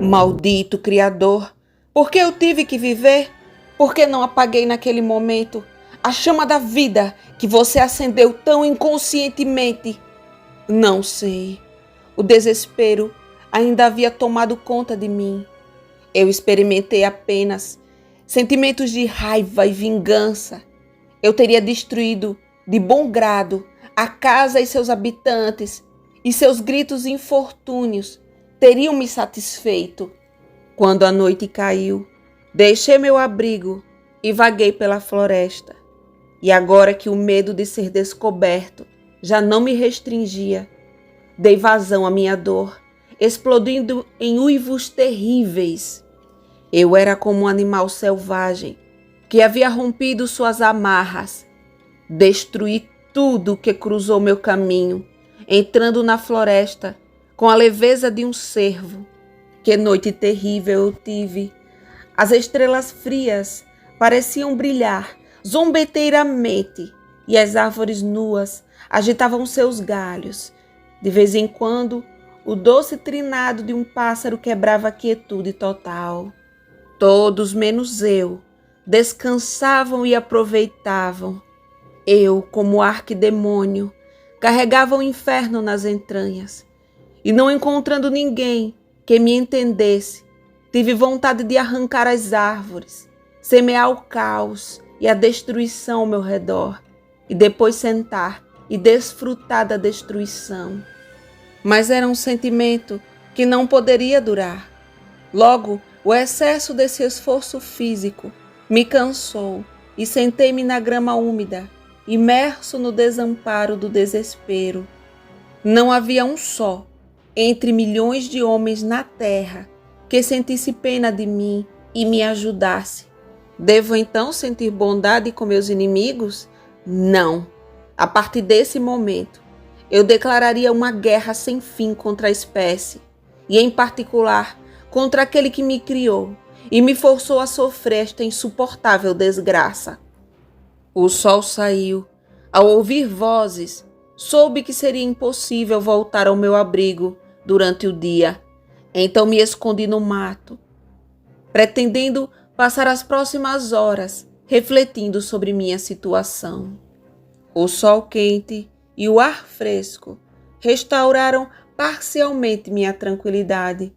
Maldito Criador, por que eu tive que viver? Por que não apaguei naquele momento a chama da vida que você acendeu tão inconscientemente? Não sei. O desespero ainda havia tomado conta de mim. Eu experimentei apenas sentimentos de raiva e vingança. Eu teria destruído de bom grado a casa e seus habitantes, e seus gritos infortúnios teriam me satisfeito. Quando a noite caiu, deixei meu abrigo e vaguei pela floresta. E agora que o medo de ser descoberto já não me restringia, dei vazão à minha dor, explodindo em uivos terríveis. Eu era como um animal selvagem que havia rompido suas amarras. Destruí tudo que cruzou meu caminho, entrando na floresta com a leveza de um cervo. Que noite terrível eu tive! As estrelas frias pareciam brilhar zombeteiramente e as árvores nuas agitavam seus galhos. De vez em quando, o doce trinado de um pássaro quebrava a quietude total. Todos, menos eu, descansavam e aproveitavam. Eu, como arquidemônio, carregava o inferno nas entranhas. E não encontrando ninguém que me entendesse, tive vontade de arrancar as árvores, semear o caos e a destruição ao meu redor, e depois sentar e desfrutar da destruição. Mas era um sentimento que não poderia durar. Logo, o excesso desse esforço físico me cansou e sentei-me na grama úmida, imerso no desamparo do desespero. Não havia um só, entre milhões de homens na terra, que sentisse pena de mim e me ajudasse. Devo então sentir bondade com meus inimigos? Não. A partir desse momento, eu declararia uma guerra sem fim contra a espécie, e em particular contra aquele que me criou e me forçou a sofrer esta insuportável desgraça. O sol saiu. Ao ouvir vozes, soube que seria impossível voltar ao meu abrigo durante o dia. Então me escondi no mato, pretendendo passar as próximas horas refletindo sobre minha situação. O sol quente e o ar fresco restauraram parcialmente minha tranquilidade,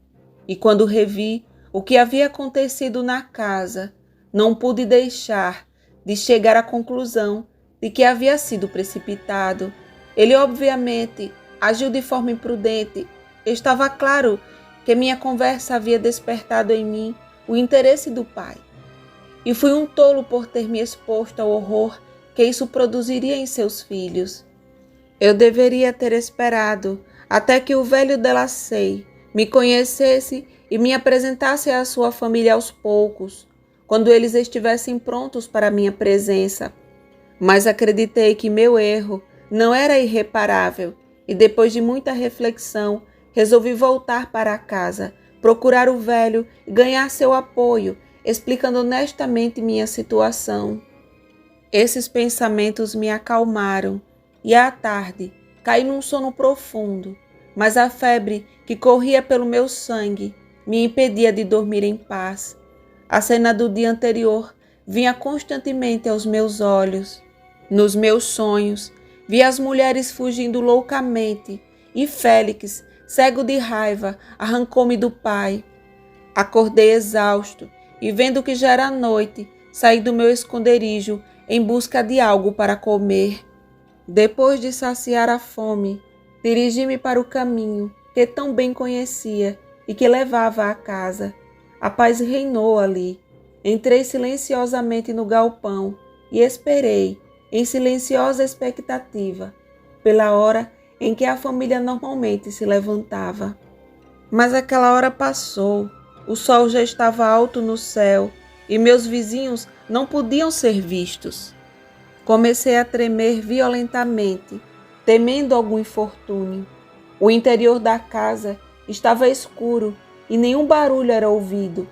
e quando revi o que havia acontecido na casa, não pude deixar de chegar à conclusão de que havia sido precipitado. Ele obviamente agiu de forma imprudente. Estava claro que minha conversa havia despertado em mim o interesse do pai. E fui um tolo por ter me exposto ao horror que isso produziria em seus filhos. Eu deveria ter esperado até que o velho Delacey me conhecesse e me apresentasse à sua família aos poucos, quando eles estivessem prontos para minha presença. Mas acreditei que meu erro não era irreparável e depois de muita reflexão resolvi voltar para casa, procurar o velho e ganhar seu apoio, explicando honestamente minha situação. Esses pensamentos me acalmaram e à tarde caí num sono profundo, mas a febre que corria pelo meu sangue me impedia de dormir em paz. A cena do dia anterior vinha constantemente aos meus olhos. Nos meus sonhos, vi as mulheres fugindo loucamente e Félix, cego de raiva, arrancou-me do pai. Acordei exausto e, vendo que já era noite, saí do meu esconderijo em busca de algo para comer. Depois de saciar a fome, dirigi-me para o caminho que tão bem conhecia e que levava à casa. A paz reinou ali. Entrei silenciosamente no galpão e esperei, em silenciosa expectativa, pela hora em que a família normalmente se levantava. Mas aquela hora passou, o sol já estava alto no céu e meus vizinhos não podiam ser vistos. Comecei a tremer violentamente, temendo algum infortúnio. O interior da casa estava escuro e nenhum barulho era ouvido.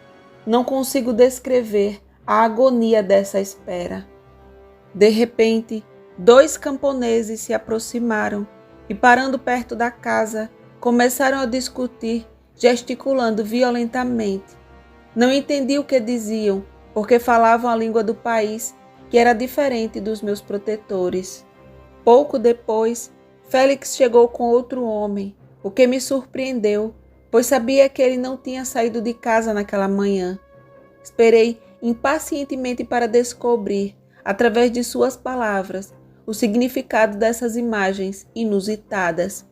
Não consigo descrever a agonia dessa espera. De repente, 2 camponeses se aproximaram e, parando perto da casa, começaram a discutir gesticulando violentamente. Não entendi o que diziam, porque falavam a língua do país, que era diferente dos meus protetores. Pouco depois, Félix chegou com outro homem, o que me surpreendeu, pois sabia que ele não tinha saído de casa naquela manhã. Esperei impacientemente para descobrir, através de suas palavras, o significado dessas imagens inusitadas.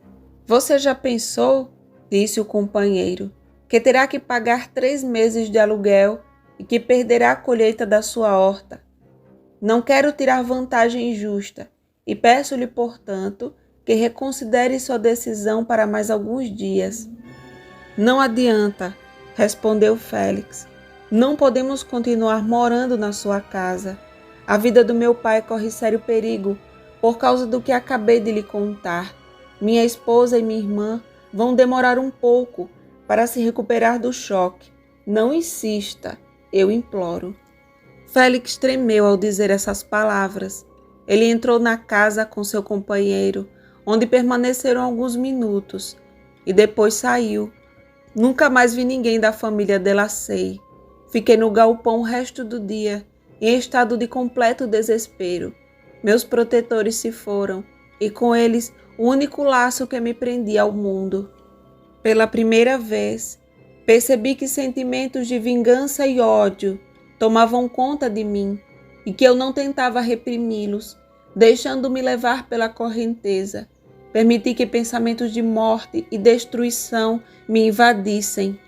Você já pensou, disse o companheiro, que terá que pagar 3 meses de aluguel e que perderá a colheita da sua horta? Não quero tirar vantagem injusta e peço-lhe, portanto, que reconsidere sua decisão para mais alguns dias. Não adianta, respondeu Félix. Não podemos continuar morando na sua casa. A vida do meu pai corre sério perigo por causa do que acabei de lhe contar. Minha esposa e minha irmã vão demorar um pouco para se recuperar do choque. Não insista, eu imploro. Félix tremeu ao dizer essas palavras. Ele entrou na casa com seu companheiro, onde permaneceram alguns minutos, e depois saiu. Nunca mais vi ninguém da família Delacey. Fiquei no galpão o resto do dia, em estado de completo desespero. Meus protetores se foram, e com eles o único laço que me prendia ao mundo. Pela primeira vez, percebi que sentimentos de vingança e ódio tomavam conta de mim, e que eu não tentava reprimi-los, deixando-me levar pela correnteza. Permiti que pensamentos de morte e destruição me invadissem.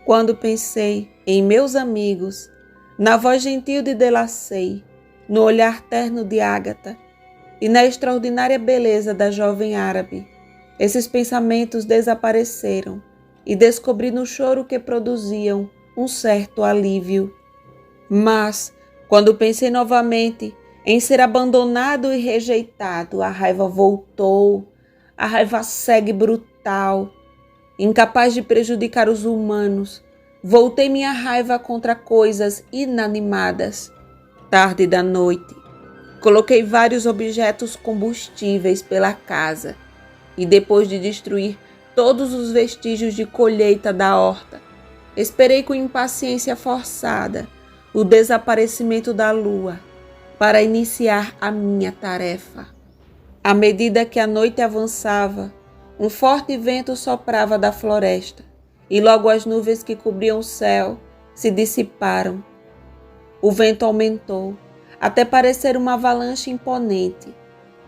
Quando pensei em meus amigos, na voz gentil de Delacey, no olhar terno de Ágata e na extraordinária beleza da jovem árabe, esses pensamentos desapareceram e descobri no choro que produziam um certo alívio. Mas, quando pensei novamente em ser abandonado e rejeitado, a raiva voltou, a raiva cega e brutal. Incapaz de prejudicar os humanos, voltei minha raiva contra coisas inanimadas. Tarde da noite, coloquei vários objetos combustíveis pela casa e depois de destruir todos os vestígios de colheita da horta, esperei com impaciência forçada o desaparecimento da lua para iniciar a minha tarefa. À medida que a noite avançava, um forte vento soprava da floresta e logo as nuvens que cobriam o céu se dissiparam. O vento aumentou até parecer uma avalanche imponente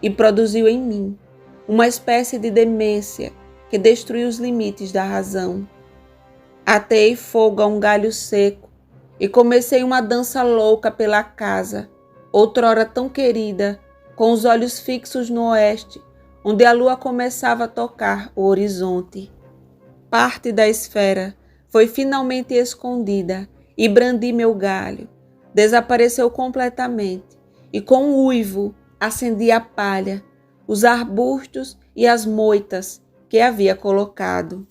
e produziu em mim uma espécie de demência que destruiu os limites da razão. Ateei fogo a um galho seco e comecei uma dança louca pela casa, outrora tão querida, com os olhos fixos no oeste, onde a lua começava a tocar o horizonte. Parte da esfera foi finalmente escondida e brandi meu galho. Desapareceu completamente e com um uivo acendi a palha, os arbustos e as moitas que havia colocado.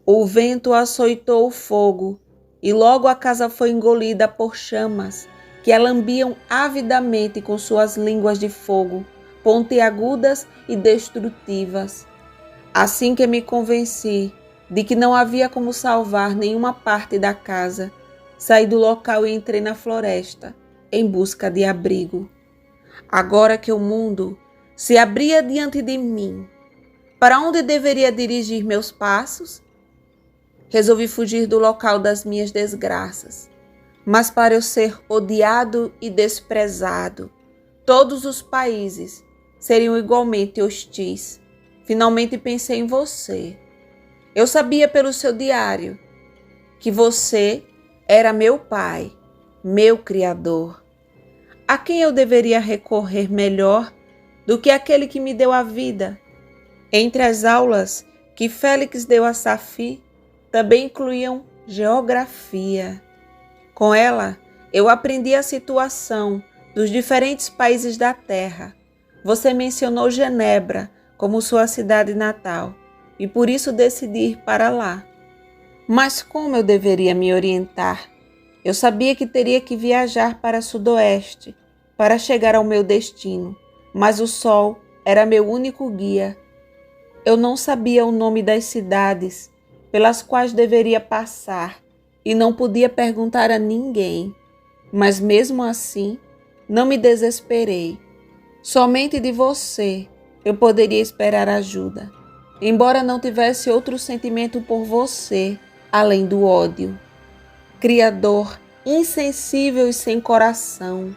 O vento açoitou o fogo e logo a casa foi engolida por chamas que a lambiam avidamente com suas línguas de fogo, pontiagudas e destrutivas. Assim que me convenci de que não havia como salvar nenhuma parte da casa, saí do local e entrei na floresta, em busca de abrigo. Agora que o mundo se abria diante de mim, para onde deveria dirigir meus passos? Resolvi fugir do local das minhas desgraças. Mas para eu ser odiado e desprezado, todos os países seriam igualmente hostis. Finalmente pensei em você. Eu sabia pelo seu diário que você era meu pai, meu criador. A quem eu deveria recorrer melhor do que aquele que me deu a vida? Entre as aulas que Félix deu a Safi, também incluíam geografia. Com ela, eu aprendi a situação dos diferentes países da Terra. Você mencionou Genebra como sua cidade natal e por isso decidi ir para lá. Mas como eu deveria me orientar? Eu sabia que teria que viajar para sudoeste para chegar ao meu destino, mas o sol era meu único guia. Eu não sabia o nome das cidades, pelas quais deveria passar e não podia perguntar a ninguém. Mas mesmo assim, não me desesperei. Somente de você eu poderia esperar ajuda, embora não tivesse outro sentimento por você, além do ódio. Criador, insensível e sem coração,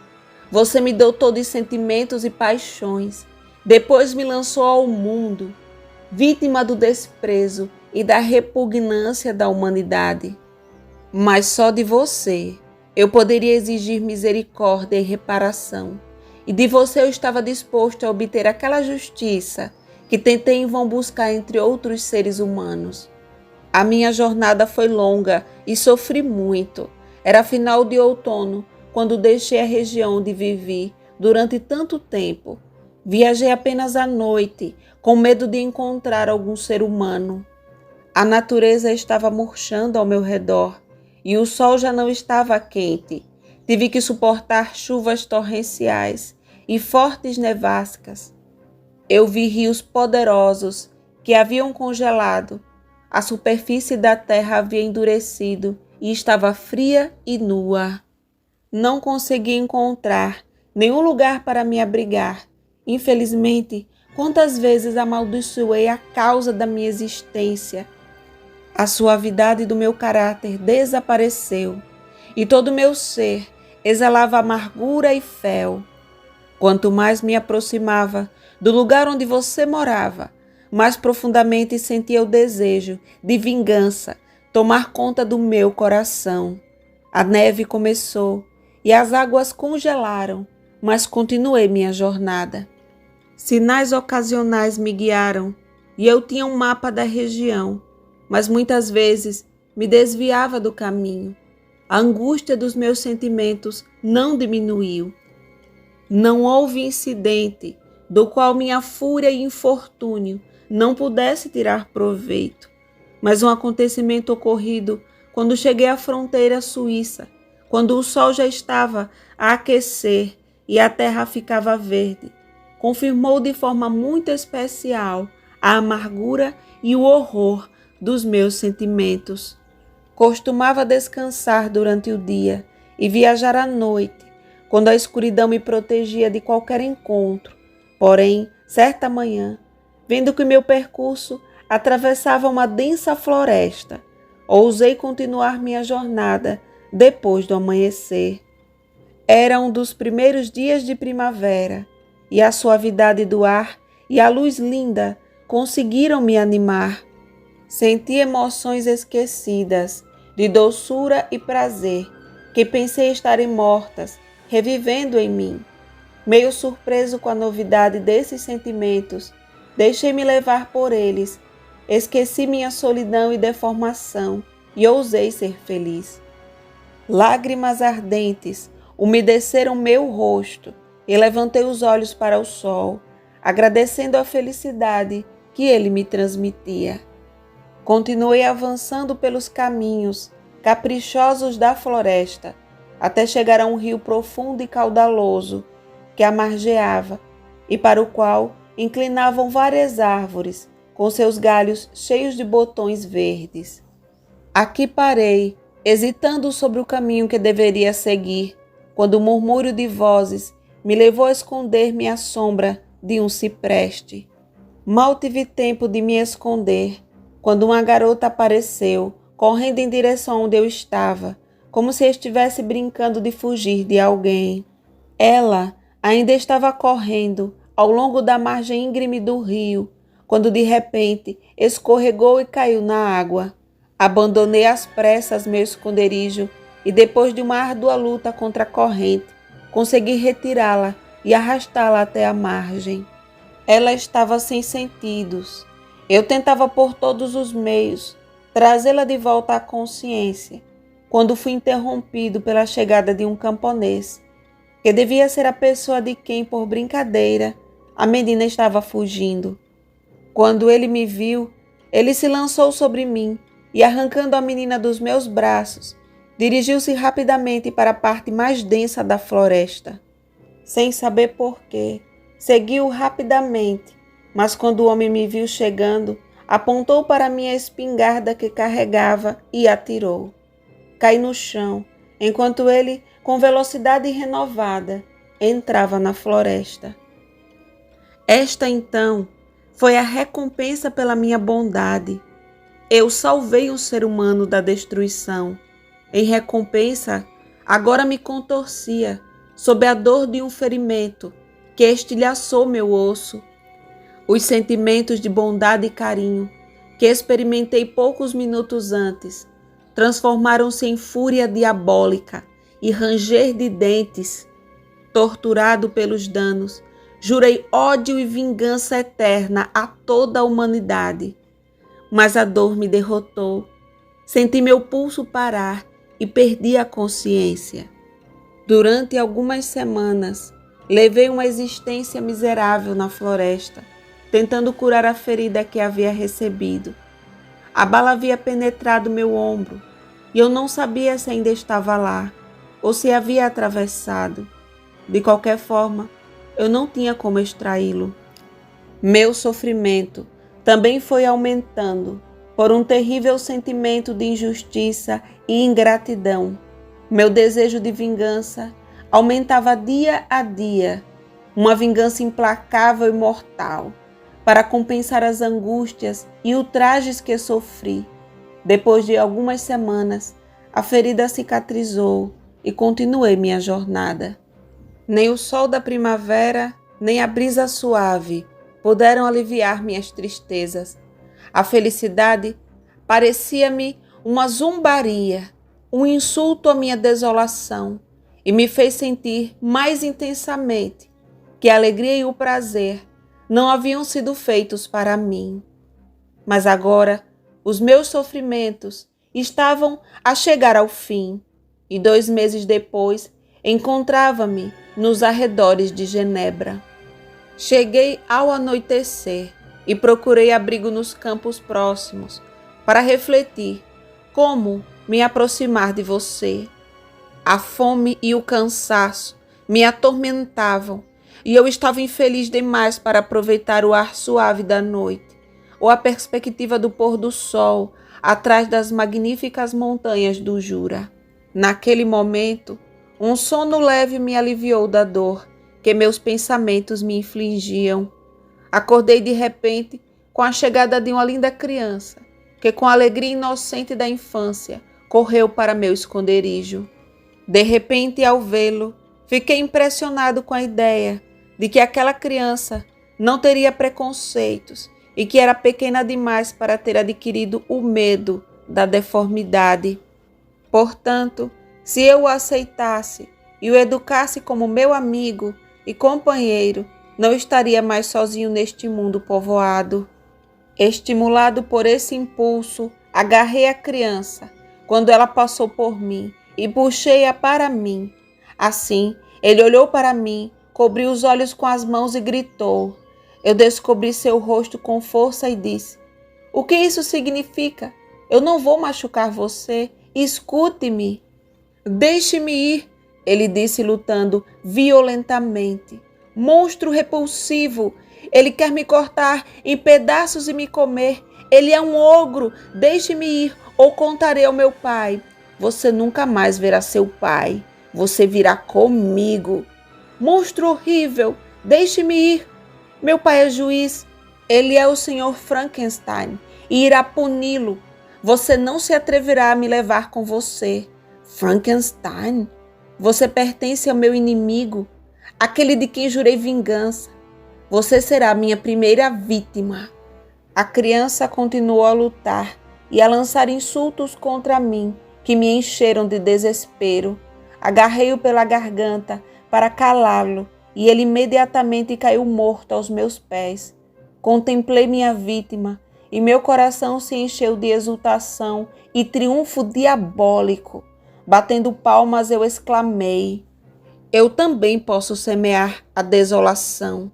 você me deu todos os sentimentos e paixões, depois me lançou ao mundo, vítima do desprezo e da repugnância da humanidade. Mas só de você eu poderia exigir misericórdia e reparação, e de você eu estava disposto a obter aquela justiça que tentei em vão buscar entre outros seres humanos. A minha jornada foi longa e sofri muito. Era final de outono, quando deixei a região onde vivi durante tanto tempo. Viajei apenas à noite, com medo de encontrar algum ser humano. A natureza estava murchando ao meu redor e o sol já não estava quente. Tive que suportar chuvas torrenciais e fortes nevascas. Eu vi rios poderosos que haviam congelado. A superfície da terra havia endurecido e estava fria e nua. Não consegui encontrar nenhum lugar para me abrigar. Infelizmente, quantas vezes amaldiçoei a causa da minha existência. A suavidade do meu caráter desapareceu e todo o meu ser exalava amargura e fel. Quanto mais me aproximava do lugar onde você morava, mais profundamente sentia o desejo de vingança tomar conta do meu coração. A neve começou e as águas congelaram, mas continuei minha jornada. Sinais ocasionais me guiaram e eu tinha um mapa da região, mas muitas vezes me desviava do caminho. A angústia dos meus sentimentos não diminuiu. Não houve incidente do qual minha fúria e infortúnio não pudesse tirar proveito, mas um acontecimento ocorrido quando cheguei à fronteira suíça, quando o sol já estava a aquecer e a terra ficava verde, confirmou de forma muito especial a amargura e o horror dos meus sentimentos. Costumava descansar durante o dia e viajar à noite, quando a escuridão me protegia de qualquer encontro. Porém, certa manhã, vendo que meu percurso atravessava uma densa floresta, ousei continuar minha jornada depois do amanhecer. Era um dos primeiros dias de primavera, e a suavidade do ar e a luz linda conseguiram me animar. Senti emoções esquecidas, de doçura e prazer, que pensei estarem mortas, revivendo em mim. Meio surpreso com a novidade desses sentimentos, deixei-me levar por eles, esqueci minha solidão e deformação e ousei ser feliz. Lágrimas ardentes umedeceram meu rosto e levantei os olhos para o sol, agradecendo a felicidade que ele me transmitia. Continuei avançando pelos caminhos caprichosos da floresta, até chegar a um rio profundo e caudaloso que a margeava e para o qual inclinavam várias árvores com seus galhos cheios de botões verdes. Aqui parei, hesitando sobre o caminho que deveria seguir, quando o murmúrio de vozes me levou a esconder-me à sombra de um cipreste. Mal tive tempo de me esconder, quando uma garota apareceu, correndo em direção onde eu estava, como se estivesse brincando de fugir de alguém. Ela ainda estava correndo ao longo da margem íngreme do rio, quando de repente escorregou e caiu na água. Abandonei às pressas meu esconderijo e, depois de uma árdua luta contra a corrente, consegui retirá-la e arrastá-la até a margem. Ela estava sem sentidos. Eu tentava por todos os meios trazê-la de volta à consciência, quando fui interrompido pela chegada de um camponês, que devia ser a pessoa de quem, por brincadeira, a menina estava fugindo. Quando ele me viu, ele se lançou sobre mim e, arrancando a menina dos meus braços, dirigiu-se rapidamente para a parte mais densa da floresta. Sem saber porquê, seguiu rapidamente, mas quando o homem me viu chegando, apontou para minha espingarda que carregava e atirou. Caí no chão, enquanto ele, com velocidade renovada, entrava na floresta. Esta, então, foi a recompensa pela minha bondade. Eu salvei um ser humano da destruição. Em recompensa, agora me contorcia sob a dor de um ferimento que estilhaçou meu osso. Os sentimentos de bondade e carinho que experimentei poucos minutos antes transformaram-se em fúria diabólica e ranger de dentes. Torturado pelos danos, jurei ódio e vingança eterna a toda a humanidade. Mas a dor me derrotou. Senti meu pulso parar e perdi a consciência. Durante algumas semanas, levei uma existência miserável na floresta, tentando curar a ferida que havia recebido. A bala havia penetrado meu ombro e eu não sabia se ainda estava lá ou se havia atravessado. De qualquer forma, eu não tinha como extraí-lo. Meu sofrimento também foi aumentando por um terrível sentimento de injustiça e ingratidão. Meu desejo de vingança aumentava dia a dia, uma vingança implacável e mortal, para compensar as angústias e ultrajes que sofri. Depois de algumas semanas, a ferida cicatrizou e continuei minha jornada. Nem o sol da primavera, nem a brisa suave puderam aliviar minhas tristezas. A felicidade parecia-me uma zombaria, um insulto à minha desolação, e me fez sentir mais intensamente que a alegria e o prazer não haviam sido feitos para mim. Mas agora os meus sofrimentos estavam a chegar ao fim, e 2 meses depois encontrava-me nos arredores de Genebra. Cheguei ao anoitecer e procurei abrigo nos campos próximos para refletir como me aproximar de você. A fome e o cansaço me atormentavam e eu estava infeliz demais para aproveitar o ar suave da noite ou a perspectiva do pôr do sol atrás das magníficas montanhas do Jura. Naquele momento, um sono leve me aliviou da dor que meus pensamentos me infligiam. Acordei de repente com a chegada de uma linda criança, que com a alegria inocente da infância correu para meu esconderijo. De repente, ao vê-lo, fiquei impressionado com a ideia de que aquela criança não teria preconceitos e que era pequena demais para ter adquirido o medo da deformidade. Portanto, se eu o aceitasse e o educasse como meu amigo e companheiro, não estaria mais sozinho neste mundo povoado. Estimulado por esse impulso, agarrei a criança quando ela passou por mim e puxei-a para mim. Assim, ele olhou para mim, cobriu os olhos com as mãos e gritou. Eu descobri seu rosto com força e disse: "O que isso significa? Eu não vou machucar você. Escute-me." "Deixe-me ir", ele disse lutando violentamente. "Monstro repulsivo! Ele quer me cortar em pedaços e me comer. Ele é um ogro. Deixe-me ir ou contarei ao meu pai." "Você nunca mais verá seu pai. Você virá comigo." "Monstro horrível! Deixe-me ir. Meu pai é juiz. Ele é o Sr. Frankenstein e irá puni-lo. Você não se atreverá a me levar com você." "Frankenstein? Você pertence ao meu inimigo, aquele de quem jurei vingança. Você será minha primeira vítima." A criança continuou a lutar e a lançar insultos contra mim, que me encheram de desespero. Agarrei-o pela garganta para calá-lo e ele imediatamente caiu morto aos meus pés. Contemplei minha vítima e meu coração se encheu de exultação e triunfo diabólico. Batendo palmas, eu exclamei: "Eu também posso semear a desolação.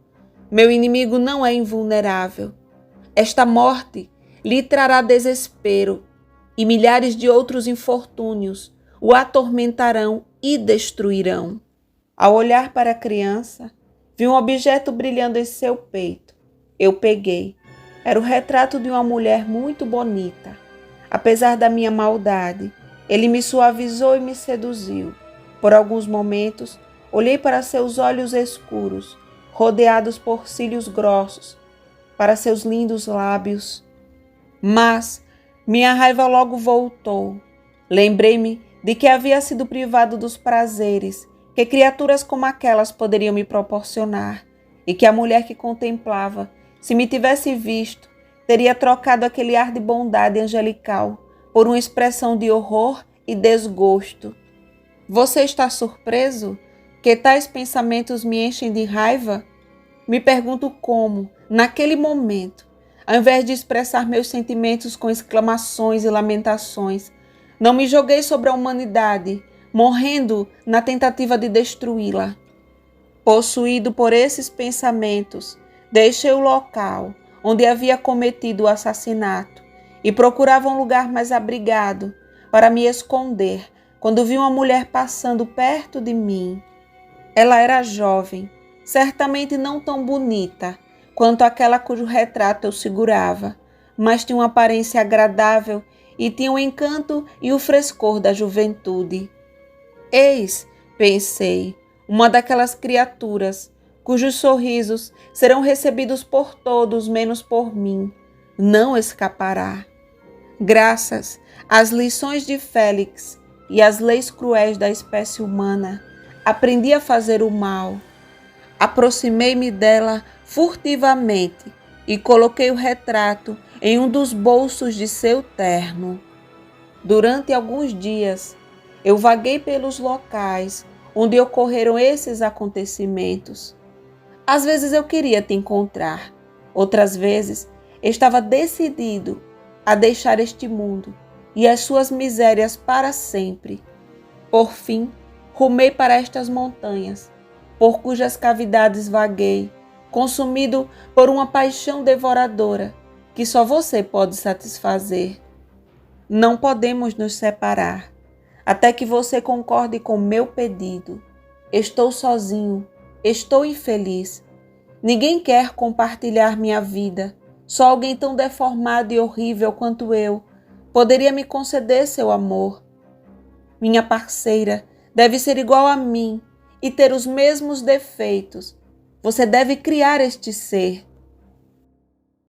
Meu inimigo não é invulnerável. Esta morte lhe trará desespero e milhares de outros infortúnios o atormentarão e destruirão." Ao olhar para a criança, vi um objeto brilhando em seu peito. Eu peguei, Era o retrato de uma mulher muito bonita. Apesar da minha maldade, ele me suavizou e me seduziu. Por alguns momentos, olhei para seus olhos escuros, rodeados por cílios grossos, para seus lindos lábios. Mas minha raiva logo voltou. Lembrei-me de que havia sido privado dos prazeres que criaturas como aquelas poderiam me proporcionar, e que a mulher que contemplava, se me tivesse visto, teria trocado aquele ar de bondade angelical por uma expressão de horror e desgosto. Você está surpreso que tais pensamentos me enchem de raiva? Me pergunto como, naquele momento, ao invés de expressar meus sentimentos com exclamações e lamentações, não me joguei sobre a humanidade, morrendo na tentativa de destruí-la. Possuído por esses pensamentos, deixei o local onde havia cometido o assassinato e procurava um lugar mais abrigado para me esconder quando vi uma mulher passando perto de mim. Ela era jovem, certamente não tão bonita quanto aquela cujo retrato eu segurava, mas tinha uma aparência agradável e tinha o encanto e o frescor da juventude. Eis, pensei, uma daquelas criaturas cujos sorrisos serão recebidos por todos menos por mim. Não escapará. Graças às lições de Félix e às leis cruéis da espécie humana, aprendi a fazer o mal. Aproximei-me dela furtivamente e coloquei o retrato em um dos bolsos de seu terno. Durante alguns dias, eu vaguei pelos locais onde ocorreram esses acontecimentos. Às vezes eu queria te encontrar, outras vezes estava decidido a deixar este mundo e as suas misérias para sempre. Por fim, rumei para estas montanhas, por cujas cavidades vaguei, consumido por uma paixão devoradora que só você pode satisfazer. Não podemos nos separar, até que você concorde com meu pedido. Estou sozinho, estou infeliz. Ninguém quer compartilhar minha vida. Só alguém tão deformado e horrível quanto eu poderia me conceder seu amor. Minha parceira deve ser igual a mim e ter os mesmos defeitos. Você deve criar este ser.